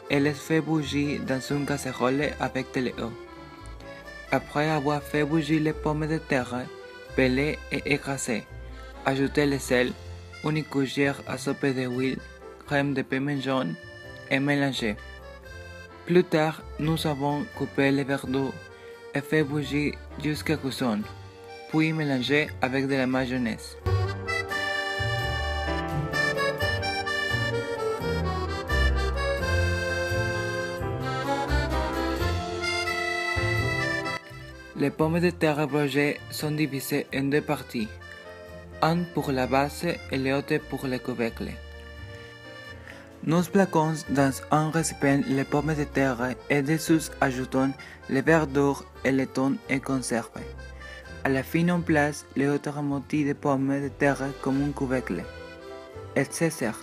et les fait bouillir dans une casserole avec de l'eau. Après avoir fait bouillir les pommes de terre, pelées et écrasées, ajoutez le sel, une cuillère à soupe d'huile, crème de piment jaune et mélangez. Plus tard, nous avons coupé les verdures et fait bouillir jusqu'à cuisson, puis mélangé avec de la mayonnaise. Les pommes de terre brûlées sont divisées en deux parties, une pour la base et l'autre pour le couvercle. Nous plaquons dans un récipient les pommes de terre et dessous ajoutons les verdures et le thon et conserve. À la fin, on place l'autre moitié de pommes de terre comme un couvercle. Et c'est sert.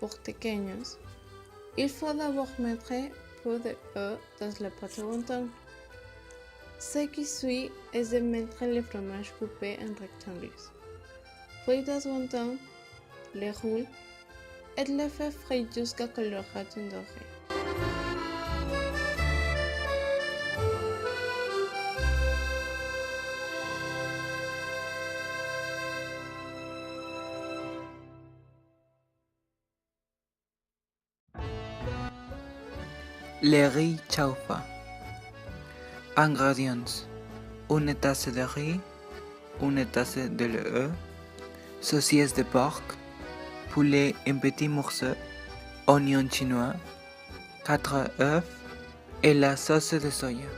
Pour pequeños, il faut d'abord mettre peu d'eau dans la pâte à wonton. Ce qui suit est de mettre le fromage coupé en rectangles. Puis dans wonton, le roule et le fait frire jusqu'à ce que le raton doré. Le riz chaufa. Ingrédients: une tasse de riz, une tasse de lait, saucisse de porc, poulet en petits morceaux, oignons chinois, 4 œufs et la sauce de soja.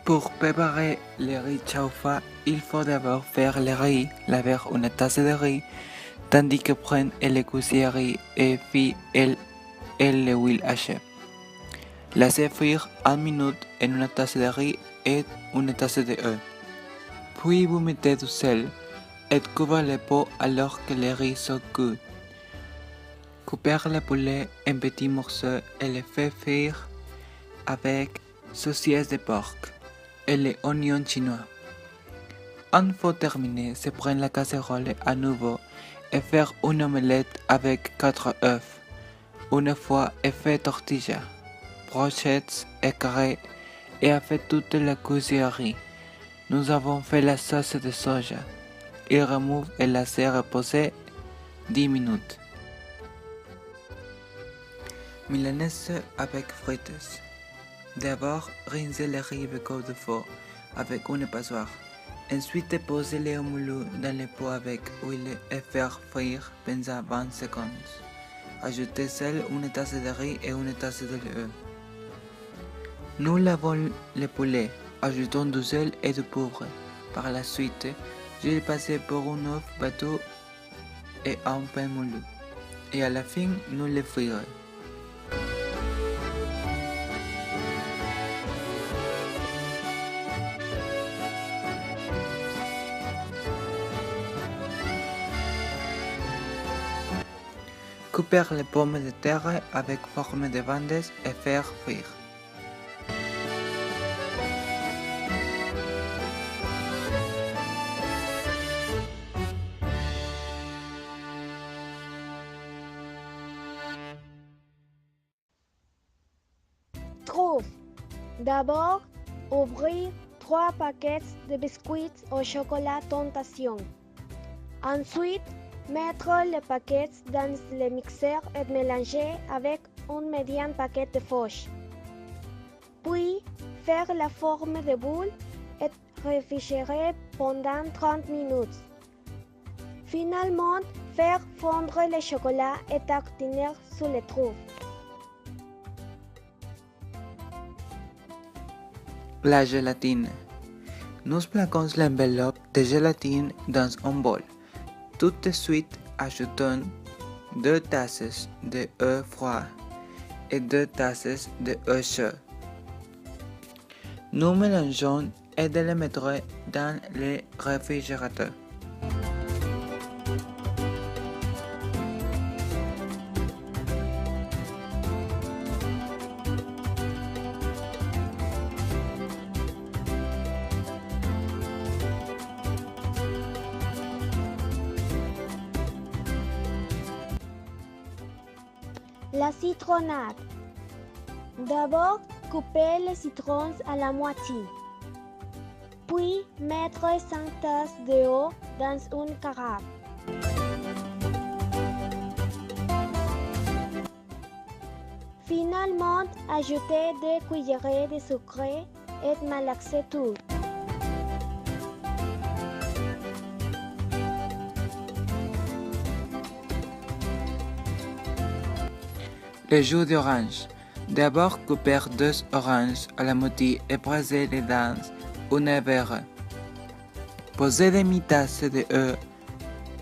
Pour préparer le riz chaufa, il faut d'abord faire le riz, laver une tasse de riz, tandis que prendre le cuillère et faire l'huile hachée. Laissez frire 1 minute en une tasse de riz et une tasse d'eau. Puis vous mettez du sel et couvrez le pot alors que le riz se cuit. Coupez le poulet en petits morceaux et le faites frire avec saucisse de porc et les oignons chinois. Une fois terminé, se prend la casserole à nouveau et faire une omelette avec 4 œufs. Une fois fait tortilla, brochettes et carrés et a fait toute la cuisserie. Nous avons fait la sauce de soja. Il remove et laisse reposer 10 minutes. Milanese avec frites. D'abord, rincez le riz avec eau de feu avec une passoire. Ensuite, posez-le au moulin dans le pot avec huile et faire frire pendant 20 secondes. Ajoutez sel, une tasse de riz et une tasse de lait. Nous lavons le poulet, ajoutons du sel et du poivre. Par la suite, je l'ai passé pour un œuf battu et un pain moulu. Et à la fin, nous le frirons. Couper les pommes de terre avec forme de bandes et faire frire. Trouve. D'abord, ouvrir 3 paquets de biscuits au chocolat Tentation. Ensuite, mettre les paquets dans le mixeur et mélanger avec un médian paquet de fauche. Puis, faire la forme de boule et réfrigérer pendant 30 minutes. Finalement, faire fondre le chocolat et tartiner sur le trou. La gélatine. Nous plaquons l'enveloppe de gélatine dans un bol. Tout de suite, ajoutons 2 tasses d'eau froide et 2 tasses d'eau chaude. Nous mélangeons et de le mettre dans le réfrigérateur. La citronnade. D'abord, coupez les citrons à la moitié. Puis, mettre 5 tasses d'eau dans une carafe. Finalement, ajoutez 2 cuillerées de sucre et malaxez tout. Le jus d'orange. D'abord, couper 2 oranges à la moitié et presser-les dans un verre. Posez demi-tasse d'eau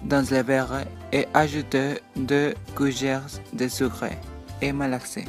dans le verre et ajoutez 2 cuillères de sucre et malaxez.